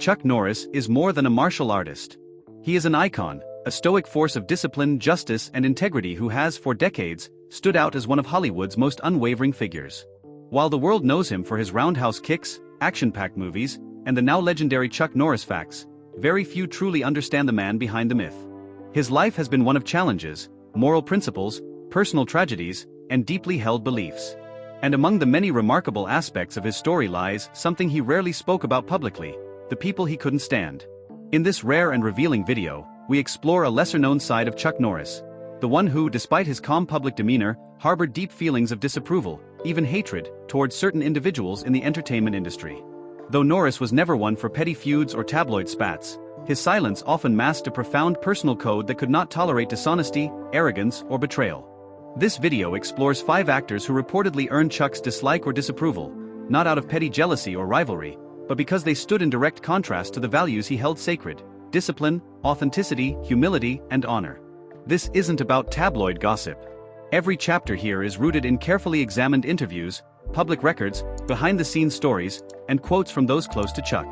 Chuck Norris is more than a martial artist. He is an icon, a stoic force of discipline, justice, and integrity who has, for decades, stood out as one of Hollywood's most unwavering figures. While the world knows him for his roundhouse kicks, action-packed movies, and the now legendary Chuck Norris facts, very few truly understand the man behind the myth. His life has been one of challenges, moral principles, personal tragedies, and deeply held beliefs. And among the many remarkable aspects of his story lies something he rarely spoke about publicly: the people he couldn't stand. In this rare and revealing video, we explore a lesser-known side of Chuck Norris, the one who, despite his calm public demeanor, harbored deep feelings of disapproval, even hatred, towards certain individuals in the entertainment industry. Though Norris was never one for petty feuds or tabloid spats, his silence often masked a profound personal code that could not tolerate dishonesty, arrogance, or betrayal. This video explores 5 actors who reportedly earned Chuck's dislike or disapproval, not out of petty jealousy or rivalry, but because they stood in direct contrast to the values he held sacred: discipline, authenticity, humility, and honor. This isn't about tabloid gossip. Every chapter here is rooted in carefully examined interviews, public records, behind-the-scenes stories, and quotes from those close to Chuck.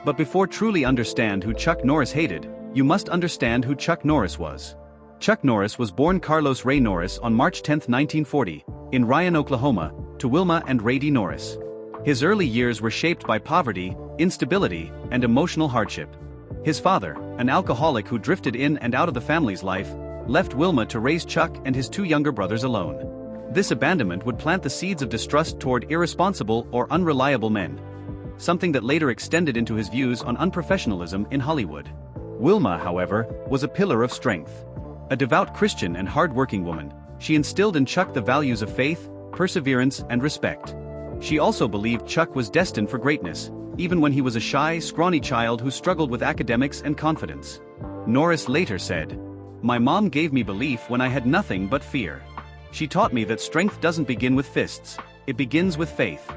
But before truly understand who Chuck Norris hated, you must understand who Chuck Norris was. Chuck Norris was born Carlos Ray Norris on March 10, 1940, in Ryan, Oklahoma, to Wilma and Ray D. Norris. His early years were shaped by poverty, instability, and emotional hardship. His father, an alcoholic who drifted in and out of the family's life, left Wilma to raise Chuck and his 2 younger brothers alone. This abandonment would plant the seeds of distrust toward irresponsible or unreliable men, something that later extended into his views on unprofessionalism in Hollywood. Wilma, however, was a pillar of strength. A devout Christian and hard-working woman, she instilled in Chuck the values of faith, perseverance, and respect. She also believed Chuck was destined for greatness, even when he was a shy, scrawny child who struggled with academics and confidence. Norris later said, "My mom gave me belief when I had nothing but fear. She taught me that strength doesn't begin with fists, it begins with faith."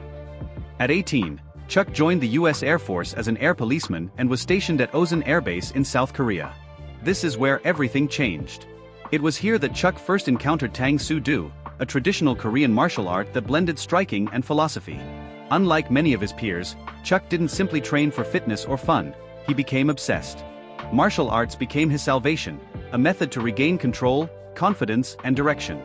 At 18, Chuck joined the U.S. Air Force as an air policeman and was stationed at Osan Air Base in South Korea. This is where everything changed. It was here that Chuck first encountered Tang Soo Do, a traditional Korean martial art that blended striking and philosophy. Unlike many of his peers, Chuck didn't simply train for fitness or fun, he became obsessed. Martial arts became his salvation, a method to regain control, confidence, and direction.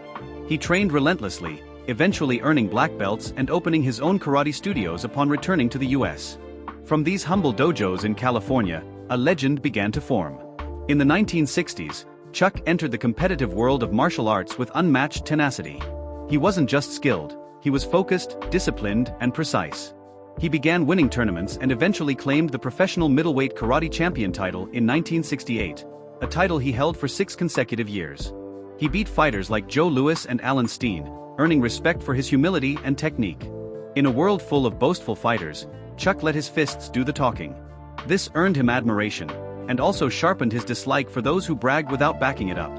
He trained relentlessly, eventually earning black belts and opening his own karate studios upon returning to the U.S. From these humble dojos in California, a legend began to form. In the 1960s, Chuck entered the competitive world of martial arts with unmatched tenacity. He wasn't just skilled, he was focused, disciplined, and precise. He began winning tournaments and eventually claimed the professional middleweight karate champion title in 1968, a title he held for 6 consecutive years. He beat fighters like Joe Louis and Alan Steen, earning respect for his humility and technique. In a world full of boastful fighters, Chuck let his fists do the talking. This earned him admiration, and also sharpened his dislike for those who bragged without backing it up.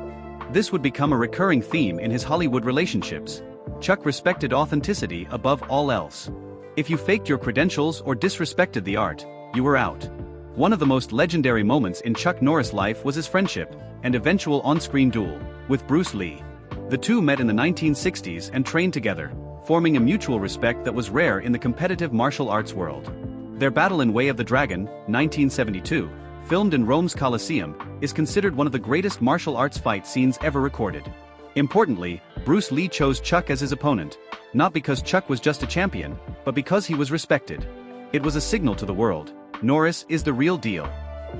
This would become a recurring theme in his Hollywood relationships. Chuck respected authenticity above all else. If you faked your credentials or disrespected the art, you were out. One of the most legendary moments in Chuck Norris' life was his friendship, and eventual on-screen duel, with Bruce Lee. The two met in the 1960s and trained together, forming a mutual respect that was rare in the competitive martial arts world. Their battle in Way of the Dragon, 1972, filmed in Rome's Colosseum, is considered one of the greatest martial arts fight scenes ever recorded. Importantly, Bruce Lee chose Chuck as his opponent, not because Chuck was just a champion, but because he was respected. It was a signal to the world: Norris is the real deal.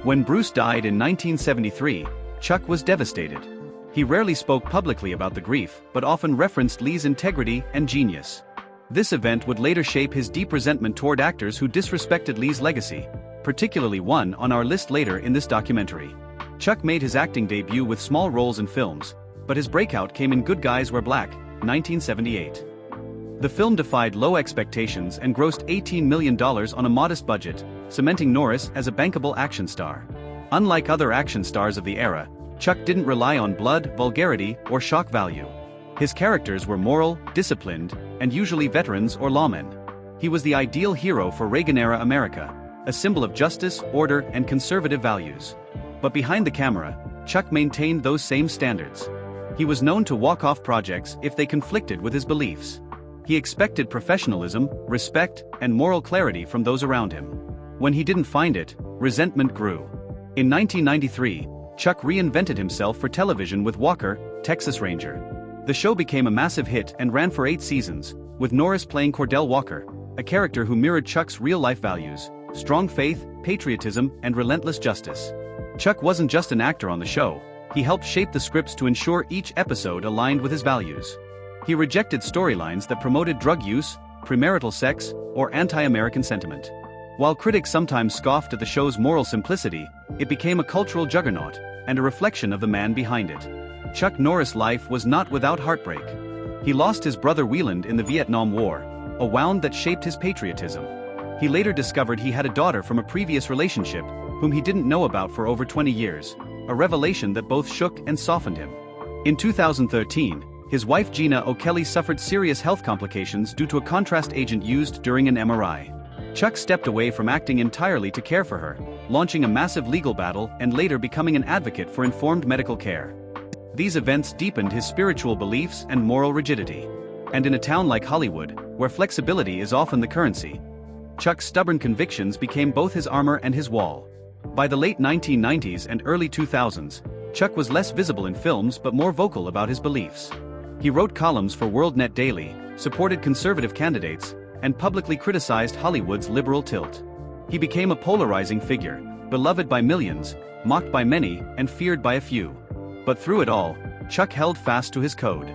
When Bruce died in 1973, Chuck was devastated. He rarely spoke publicly about the grief, but often referenced Lee's integrity and genius. This event would later shape his deep resentment toward actors who disrespected Lee's legacy, particularly one on our list later in this documentary. Chuck made his acting debut with small roles in films, but his breakout came in Good Guys Wear Black, 1978. The film defied low expectations and grossed $18 million on a modest budget, cementing Norris as a bankable action star. Unlike other action stars of the era, Chuck didn't rely on blood, vulgarity, or shock value. His characters were moral, disciplined, and usually veterans or lawmen. He was the ideal hero for Reagan-era America, a symbol of justice, order, and conservative values. But behind the camera, Chuck maintained those same standards. He was known to walk off projects if they conflicted with his beliefs. He expected professionalism, respect, and moral clarity from those around him. When he didn't find it, resentment grew. In 1993, Chuck reinvented himself for television with Walker, Texas Ranger. The show became a massive hit and ran for 8 seasons, with Norris playing Cordell Walker, a character who mirrored Chuck's real-life values: strong faith, patriotism, and relentless justice. Chuck wasn't just an actor on the show, he helped shape the scripts to ensure each episode aligned with his values. He rejected storylines that promoted drug use, premarital sex, or anti-American sentiment. While critics sometimes scoffed at the show's moral simplicity, it became a cultural juggernaut, and a reflection of the man behind it. Chuck Norris' life was not without heartbreak. He lost his brother Wieland in the Vietnam War, a wound that shaped his patriotism. He later discovered he had a daughter from a previous relationship, whom he didn't know about for over 20 years, a revelation that both shook and softened him. In 2013, his wife Gina O'Kelly suffered serious health complications due to a contrast agent used during an MRI. Chuck stepped away from acting entirely to care for her, launching a massive legal battle and later becoming an advocate for informed medical care. These events deepened his spiritual beliefs and moral rigidity. And in a town like Hollywood, where flexibility is often the currency, Chuck's stubborn convictions became both his armor and his wall. By the late 1990s and early 2000s, Chuck was less visible in films but more vocal about his beliefs. He wrote columns for WorldNet Daily, supported conservative candidates, and publicly criticized Hollywood's liberal tilt. He became a polarizing figure, beloved by millions, mocked by many, and feared by a few. But through it all, Chuck held fast to his code.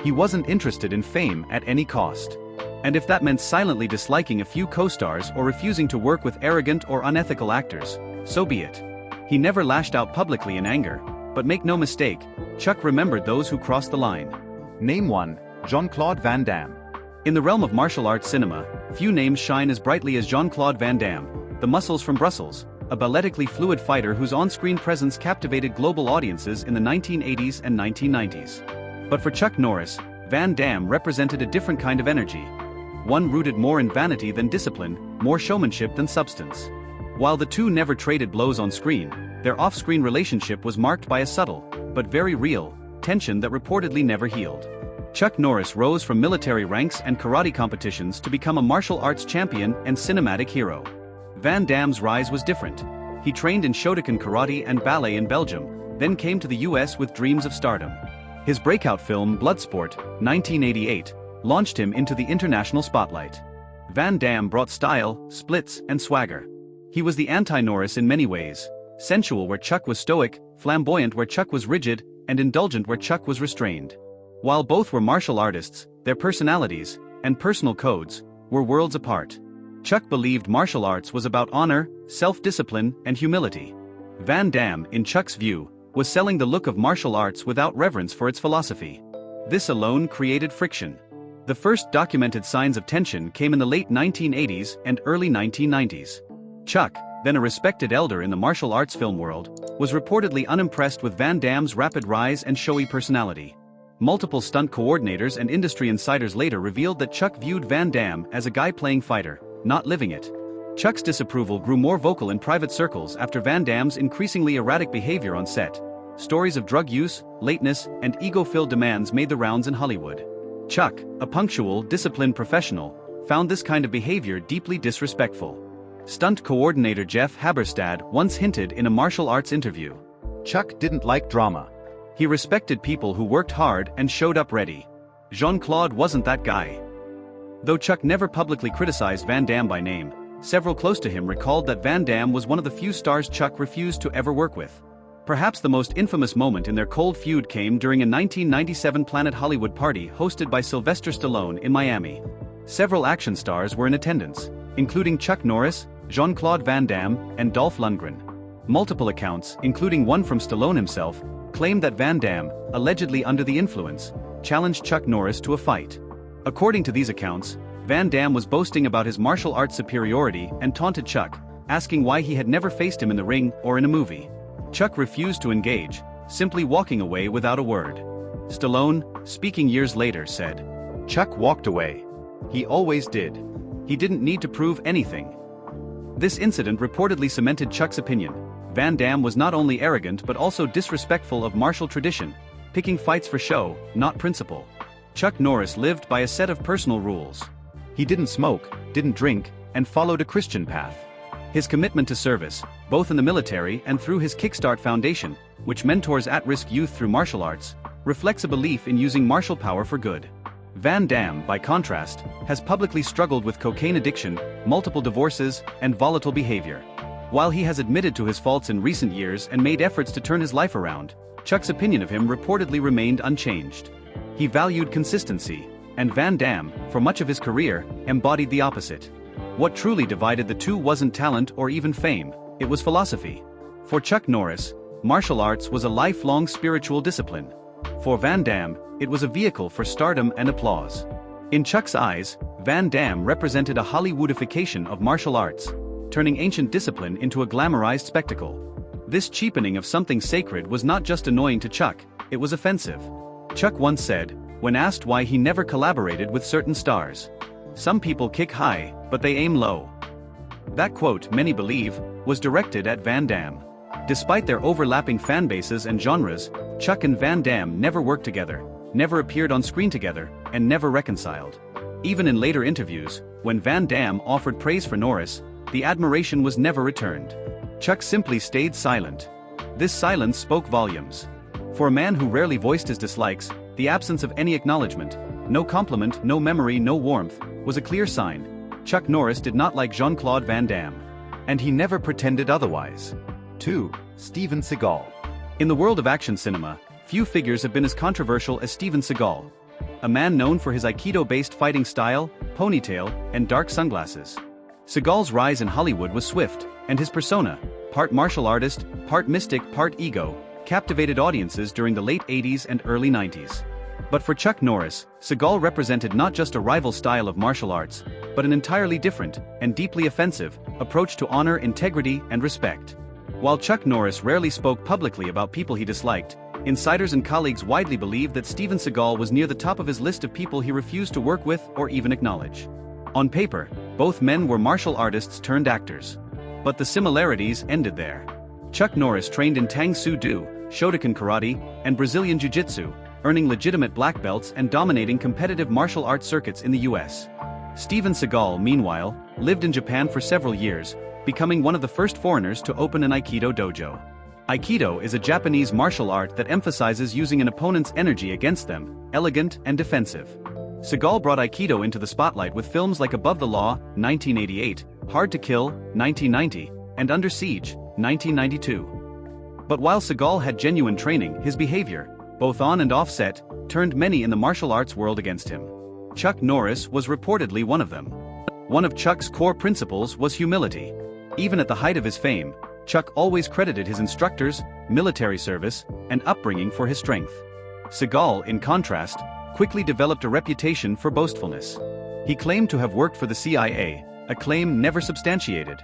He wasn't interested in fame at any cost. And if that meant silently disliking a few co-stars or refusing to work with arrogant or unethical actors, so be it. He never lashed out publicly in anger, but make no mistake, Chuck remembered those who crossed the line. Name 1. Jean-Claude Van Damme. In the realm of martial arts cinema, few names shine as brightly as Jean-Claude Van Damme, the muscles from Brussels, a balletically fluid fighter whose on-screen presence captivated global audiences in the 1980s and 1990s. But for Chuck Norris, Van Damme represented a different kind of energy. One rooted more in vanity than discipline, more showmanship than substance. While the two never traded blows on screen, their off-screen relationship was marked by a subtle, but very real, tension that reportedly never healed. Chuck Norris rose from military ranks and karate competitions to become a martial arts champion and cinematic hero. Van Damme's rise was different. He trained in Shotokan karate and ballet in Belgium, then came to the US with dreams of stardom. His breakout film Bloodsport, 1988, launched him into the international spotlight. Van Damme brought style, splits, and swagger. He was the anti-Norris in many ways: sensual where Chuck was stoic, flamboyant where Chuck was rigid, and indulgent where Chuck was restrained. While both were martial artists, their personalities, and personal codes, were worlds apart. Chuck believed martial arts was about honor, self-discipline, and humility. Van Damme, in Chuck's view, was selling the look of martial arts without reverence for its philosophy. This alone created friction. The first documented signs of tension came in the late 1980s and early 1990s. Chuck, then a respected elder in the martial arts film world, was reportedly unimpressed with Van Damme's rapid rise and showy personality. Multiple stunt coordinators and industry insiders later revealed that Chuck viewed Van Damme as a guy playing fighter, not living it. Chuck's disapproval grew more vocal in private circles after Van Damme's increasingly erratic behavior on set. Stories of drug use, lateness, and ego-filled demands made the rounds in Hollywood. Chuck, a punctual, disciplined professional, found this kind of behavior deeply disrespectful. Stunt coordinator Jeff Haberstad once hinted in a martial arts interview, Chuck didn't like drama. He respected people who worked hard and showed up ready. Jean-Claude wasn't that guy. Though Chuck never publicly criticized Van Damme by name, several close to him recalled that Van Damme was one of the few stars Chuck refused to ever work with. Perhaps the most infamous moment in their cold feud came during a 1997 Planet Hollywood party hosted by Sylvester Stallone in Miami. Several action stars were in attendance, including Chuck Norris, Jean-Claude Van Damme, and Dolph Lundgren. Multiple accounts, including one from Stallone himself, claimed that Van Damme, allegedly under the influence, challenged Chuck Norris to a fight. According to these accounts, Van Damme was boasting about his martial arts superiority and taunted Chuck, asking why he had never faced him in the ring or in a movie. Chuck refused to engage, simply walking away without a word. Stallone, speaking years later, said, Chuck walked away. He always did. He didn't need to prove anything. This incident reportedly cemented Chuck's opinion. Van Damme was not only arrogant but also disrespectful of martial tradition, picking fights for show, not principle. Chuck Norris lived by a set of personal rules. He didn't smoke, didn't drink, and followed a Christian path. His commitment to service, both in the military and through his Kickstart Foundation, which mentors at-risk youth through martial arts, reflects a belief in using martial power for good. Van Damme, by contrast, has publicly struggled with cocaine addiction, multiple divorces, and volatile behavior. While he has admitted to his faults in recent years and made efforts to turn his life around, Chuck's opinion of him reportedly remained unchanged. He valued consistency, and Van Damme, for much of his career, embodied the opposite. What truly divided the two wasn't talent or even fame, it was philosophy. For Chuck Norris, martial arts was a lifelong spiritual discipline. For Van Damme, it was a vehicle for stardom and applause. In Chuck's eyes, Van Damme represented a Hollywoodification of martial arts, turning ancient discipline into a glamorized spectacle. This cheapening of something sacred was not just annoying to Chuck, it was offensive. Chuck once said, when asked why he never collaborated with certain stars, "Some people kick high, but they aim low." That quote, many believe, was directed at Van Damme. Despite their overlapping fan bases and genres, Chuck and Van Damme never worked together, never appeared on screen together, and never reconciled. Even in later interviews, when Van Damme offered praise for Norris, the admiration was never returned. Chuck simply stayed silent. This silence spoke volumes. For a man who rarely voiced his dislikes, the absence of any acknowledgement, no compliment, no memory, no warmth, was a clear sign. Chuck Norris did not like Jean-Claude Van Damme. And he never pretended otherwise. 2. Steven Seagal. In the world of action cinema, few figures have been as controversial as Steven Seagal. A man known for his Aikido-based fighting style, ponytail, and dark sunglasses. Seagal's rise in Hollywood was swift, and his persona, part martial artist, part mystic, part ego, captivated audiences during the late 80s and early 90s. But for Chuck Norris, Seagal represented not just a rival style of martial arts, but an entirely different, and deeply offensive, approach to honor, integrity, and respect. While Chuck Norris rarely spoke publicly about people he disliked, insiders and colleagues widely believed that Steven Seagal was near the top of his list of people he refused to work with or even acknowledge. On paper, both men were martial artists turned actors. But the similarities ended there. Chuck Norris trained in Tang Soo Do, Shotokan Karate, and Brazilian Jiu-Jitsu, earning legitimate black belts and dominating competitive martial arts circuits in the US. Steven Seagal, meanwhile, lived in Japan for several years, becoming one of the first foreigners to open an Aikido dojo. Aikido is a Japanese martial art that emphasizes using an opponent's energy against them, elegant and defensive. Seagal brought Aikido into the spotlight with films like Above the Law, 1988, Hard to Kill, 1990, and Under Siege, 1992. But while Seagal had genuine training, his behavior, both on and off set, turned many in the martial arts world against him. Chuck Norris was reportedly one of them. One of Chuck's core principles was humility. Even at the height of his fame, Chuck always credited his instructors, military service, and upbringing for his strength. Seagal, in contrast, quickly developed a reputation for boastfulness. He claimed to have worked for the CIA, a claim never substantiated.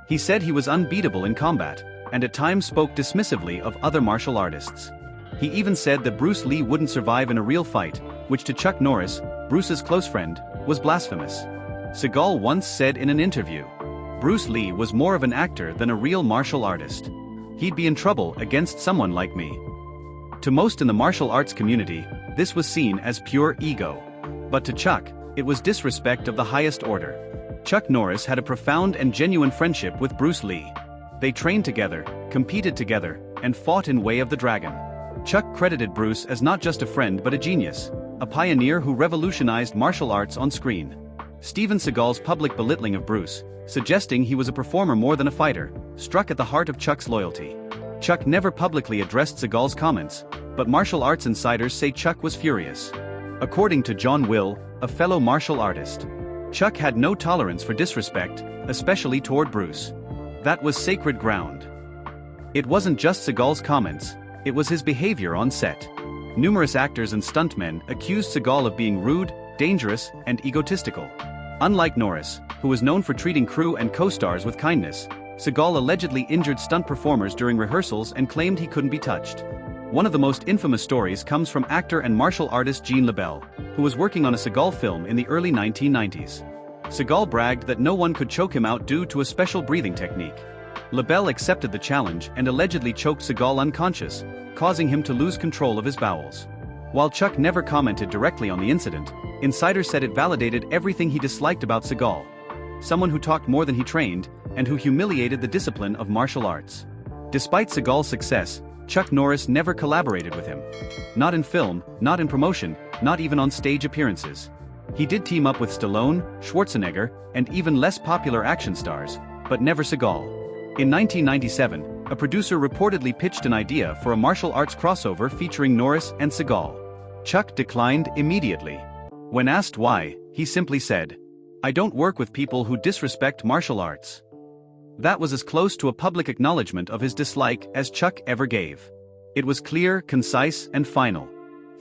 He said he was unbeatable in combat, and at times spoke dismissively of other martial artists. He even said that Bruce Lee wouldn't survive in a real fight, which to Chuck Norris, Bruce's close friend, was blasphemous. Seagal once said in an interview, "Bruce Lee was more of an actor than a real martial artist. He'd be in trouble against someone like me." To most in the martial arts community, this was seen as pure ego. But to Chuck, it was disrespect of the highest order. Chuck Norris had a profound and genuine friendship with Bruce Lee. They trained together, competed together, and fought in Way of the Dragon. Chuck credited Bruce as not just a friend but a genius, a pioneer who revolutionized martial arts on screen. Steven Seagal's public belittling of Bruce, suggesting he was a performer more than a fighter, struck at the heart of Chuck's loyalty. Chuck never publicly addressed Seagal's comments, but martial arts insiders say Chuck was furious. According to John Will, a fellow martial artist, Chuck had no tolerance for disrespect, especially toward Bruce. That was sacred ground. It wasn't just Seagal's comments, it was his behavior on set. Numerous actors and stuntmen accused Seagal of being rude, dangerous, and egotistical. Unlike Norris, who was known for treating crew and co-stars with kindness, Seagal allegedly injured stunt performers during rehearsals and claimed he couldn't be touched. One of the most infamous stories comes from actor and martial artist Gene LaBelle, who was working on a Seagal film in the early 1990s. Seagal bragged that no one could choke him out due to a special breathing technique. LaBelle accepted the challenge and allegedly choked Seagal unconscious, causing him to lose control of his bowels. While Chuck never commented directly on the incident, insiders said it validated everything he disliked about Seagal. someone who talked more than he trained, and who humiliated the discipline of martial arts. Despite Seagal's success, Chuck Norris never collaborated with him. Not in film, not in promotion, not even on stage appearances. He did team up with Stallone, Schwarzenegger, and even less popular action stars, but never Seagal. In 1997, a producer reportedly pitched an idea for a martial arts crossover featuring Norris and Seagal. Chuck declined immediately. When asked why, he simply said, "I don't work with people who disrespect martial arts." That was as close to a public acknowledgement of his dislike as Chuck ever gave. It was clear, concise, and final.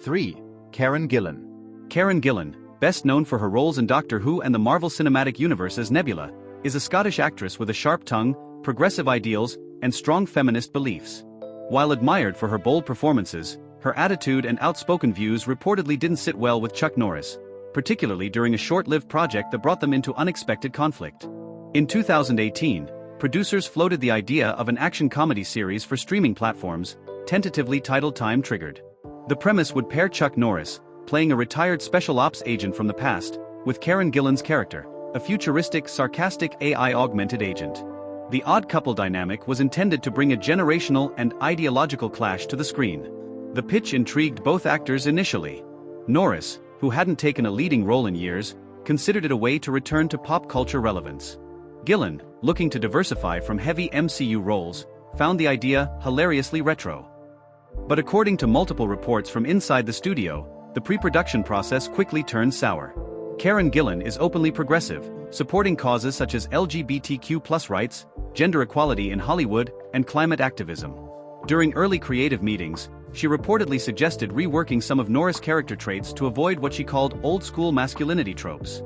3. Karen Gillan. Karen Gillan, best known for her roles in Doctor Who and the Marvel Cinematic Universe as Nebula, is a Scottish actress with a sharp tongue, progressive ideals, and strong feminist beliefs. While admired for her bold performances, her attitude and outspoken views reportedly didn't sit well with Chuck Norris, particularly during a short-lived project that brought them into unexpected conflict. In 2018, producers floated the idea of an action comedy series for streaming platforms, tentatively titled Time Triggered. The premise would pair Chuck Norris, playing a retired special ops agent from the past, with Karen Gillan's character, a futuristic, sarcastic AI-augmented agent. The odd couple dynamic was intended to bring a generational and ideological clash to the screen. The pitch intrigued both actors initially. Norris, who hadn't taken a leading role in years, considered it a way to return to pop culture relevance. Gillan, looking to diversify from heavy MCU roles, found the idea hilariously retro. But according to multiple reports from inside the studio, the pre-production process quickly turned sour. Karen Gillan is openly progressive, supporting causes such as LGBTQ+ rights, gender equality in Hollywood, and climate activism. During early creative meetings, she reportedly suggested reworking some of Norris' character traits to avoid what she called old-school masculinity tropes.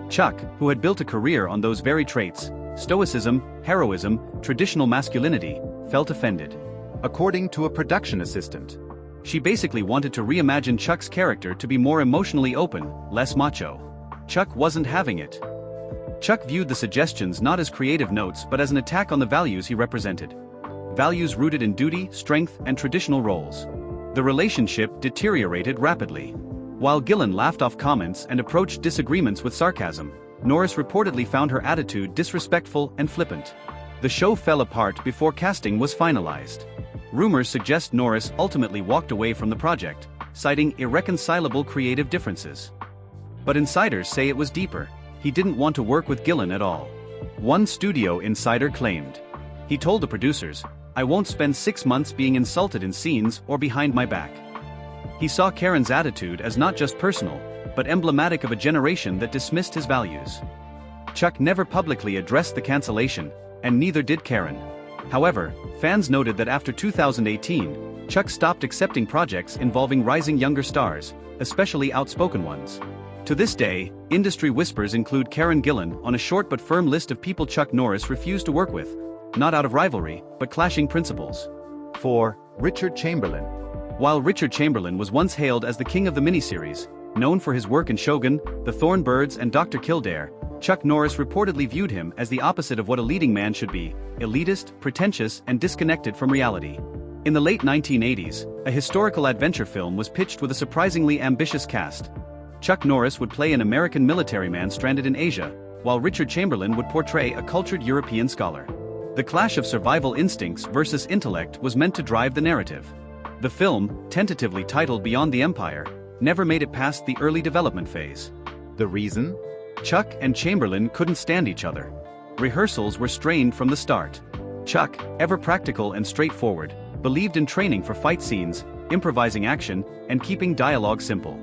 Chuck, who had built a career on those very traits, stoicism, heroism, traditional masculinity, felt offended. According to a production assistant, she basically wanted to reimagine Chuck's character to be more emotionally open, less macho. Chuck wasn't having it. Chuck viewed the suggestions not as creative notes but as an attack on the values he represented. Values rooted in duty, strength, and traditional roles. The relationship deteriorated rapidly. While Gillan laughed off comments and approached disagreements with sarcasm, Norris reportedly found her attitude disrespectful and flippant. The show fell apart before casting was finalized. Rumors suggest Norris ultimately walked away from the project, citing irreconcilable creative differences. But insiders say it was deeper. He didn't want to work with Gillan at all. One studio insider claimed. He told the producers, "I won't spend 6 months being insulted in scenes or behind my back." He saw Karen's attitude as not just personal, but emblematic of a generation that dismissed his values. Chuck never publicly addressed the cancellation, and neither did Karen. However, fans noted that after 2018, Chuck stopped accepting projects involving rising younger stars, especially outspoken ones. To this day, industry whispers include Karen Gillan on a short but firm list of people Chuck Norris refused to work with, not out of rivalry, but clashing principles. 4. Richard Chamberlain. While Richard Chamberlain was once hailed as the king of the miniseries, known for his work in Shogun, The Thornbirds and Dr. Kildare, Chuck Norris reportedly viewed him as the opposite of what a leading man should be: elitist, pretentious, and disconnected from reality. In the late 1980s, a historical adventure film was pitched with a surprisingly ambitious cast. Chuck Norris would play an American military man stranded in Asia, while Richard Chamberlain would portray a cultured European scholar. The clash of survival instincts versus intellect was meant to drive the narrative. The film, tentatively titled Beyond the Empire, never made it past the early development phase. The reason? Chuck and Chamberlain couldn't stand each other. Rehearsals were strained from the start. Chuck, ever practical and straightforward, believed in training for fight scenes, improvising action, and keeping dialogue simple.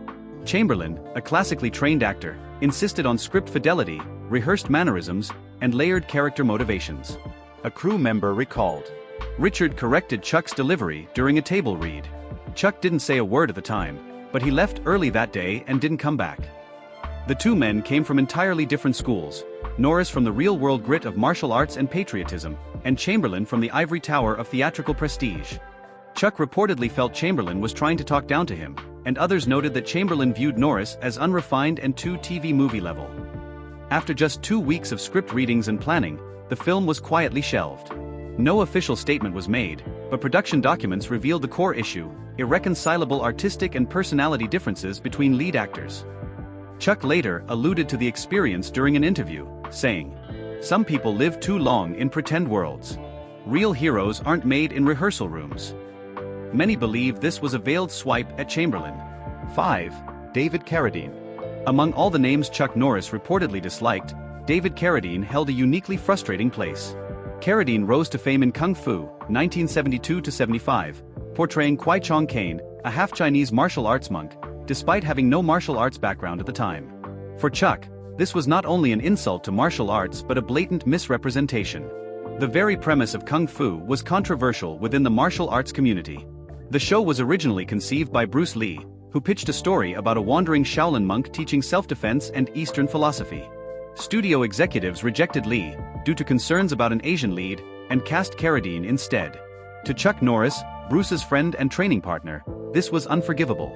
Chamberlain, a classically trained actor, insisted on script fidelity, rehearsed mannerisms, and layered character motivations. A crew member recalled. Richard corrected Chuck's delivery during a table read. Chuck didn't say a word at the time, but he left early that day and didn't come back. The two men came from entirely different schools, Norris from the real-world grit of martial arts and patriotism, and Chamberlain from the ivory tower of theatrical prestige. Chuck reportedly felt Chamberlain was trying to talk down to him, and others noted that Chamberlain viewed Norris as unrefined and too TV movie level. After just 2 weeks of script readings and planning, the film was quietly shelved. No official statement was made, but production documents revealed the core issue: irreconcilable artistic and personality differences between lead actors. Chuck later alluded to the experience during an interview, saying, "Some people live too long in pretend worlds. Real heroes aren't made in rehearsal rooms." Many believe this was a veiled swipe at Chamberlain. 5. David Carradine. Among all the names Chuck Norris reportedly disliked, David Carradine held a uniquely frustrating place. Carradine rose to fame in Kung Fu, 1972-75, portraying Kwai Chong Caine, a half-Chinese martial arts monk, despite having no martial arts background at the time. For Chuck, this was not only an insult to martial arts but a blatant misrepresentation. The very premise of Kung Fu was controversial within the martial arts community. The show was originally conceived by Bruce Lee, who pitched a story about a wandering Shaolin monk teaching self-defense and Eastern philosophy. Studio executives rejected Lee, due to concerns about an Asian lead, and cast Carradine instead. To Chuck Norris, Bruce's friend and training partner, this was unforgivable.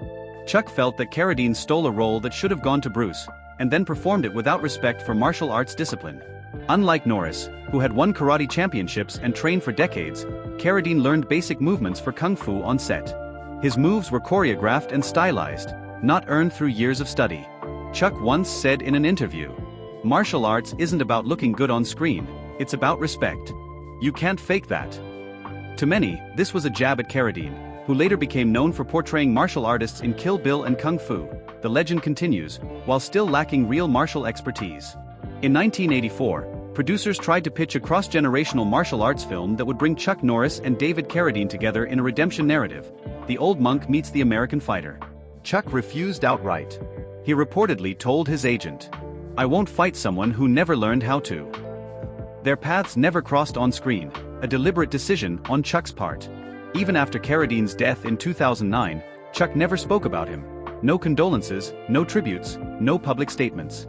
Chuck felt that Carradine stole a role that should have gone to Bruce, and then performed it without respect for martial arts discipline. Unlike Norris, who had won karate championships and trained for decades, Carradine learned basic movements for Kung Fu on set. His moves were choreographed and stylized, not earned through years of study. Chuck once said in an interview, "Martial arts isn't about looking good on screen, it's about respect. You can't fake that." To many, this was a jab at Carradine, who later became known for portraying martial artists in Kill Bill and Kung Fu. The legend continues, while still lacking real martial expertise. In 1984, producers tried to pitch a cross-generational martial arts film that would bring Chuck Norris and David Carradine together in a redemption narrative. The old monk meets the American fighter. Chuck refused outright. He reportedly told his agent, "I won't fight someone who never learned how to." Their paths never crossed on screen, a deliberate decision on Chuck's part. Even after Carradine's death in 2009, Chuck never spoke about him. No condolences, no tributes, no public statements.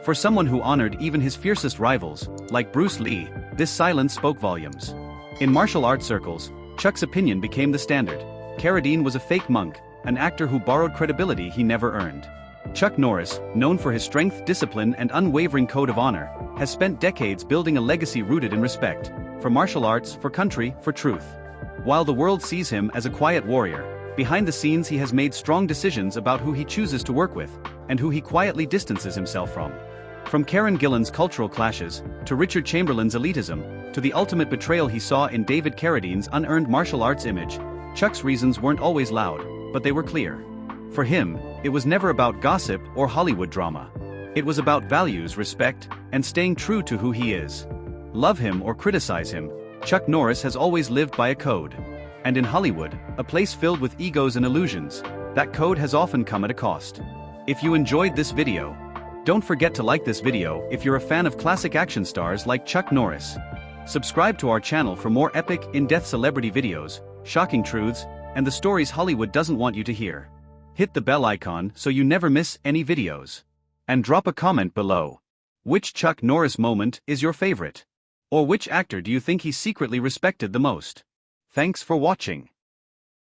For someone who honored even his fiercest rivals, like Bruce Lee, this silence spoke volumes. In martial arts circles, Chuck's opinion became the standard. Carradine was a fake monk, an actor who borrowed credibility he never earned. Chuck Norris, known for his strength, discipline, and unwavering code of honor, has spent decades building a legacy rooted in respect for martial arts, for country, for truth. While the world sees him as a quiet warrior, behind the scenes he has made strong decisions about who he chooses to work with, and who he quietly distances himself from. From Karen Gillan's cultural clashes, to Richard Chamberlain's elitism, to the ultimate betrayal he saw in David Carradine's unearned martial arts image, Chuck's reasons weren't always loud, but they were clear. For him, it was never about gossip or Hollywood drama. It was about values, respect, and staying true to who he is. Love him or criticize him, Chuck Norris has always lived by a code. And in Hollywood, a place filled with egos and illusions, that code has often come at a cost. If you enjoyed this video, don't forget to like this video if you're a fan of classic action stars like Chuck Norris. Subscribe to our channel for more epic, in-depth celebrity videos, shocking truths, and the stories Hollywood doesn't want you to hear. Hit the bell icon so you never miss any videos. And drop a comment below. Which Chuck Norris moment is your favorite? Or which actor do you think he secretly respected the most? Thanks for watching.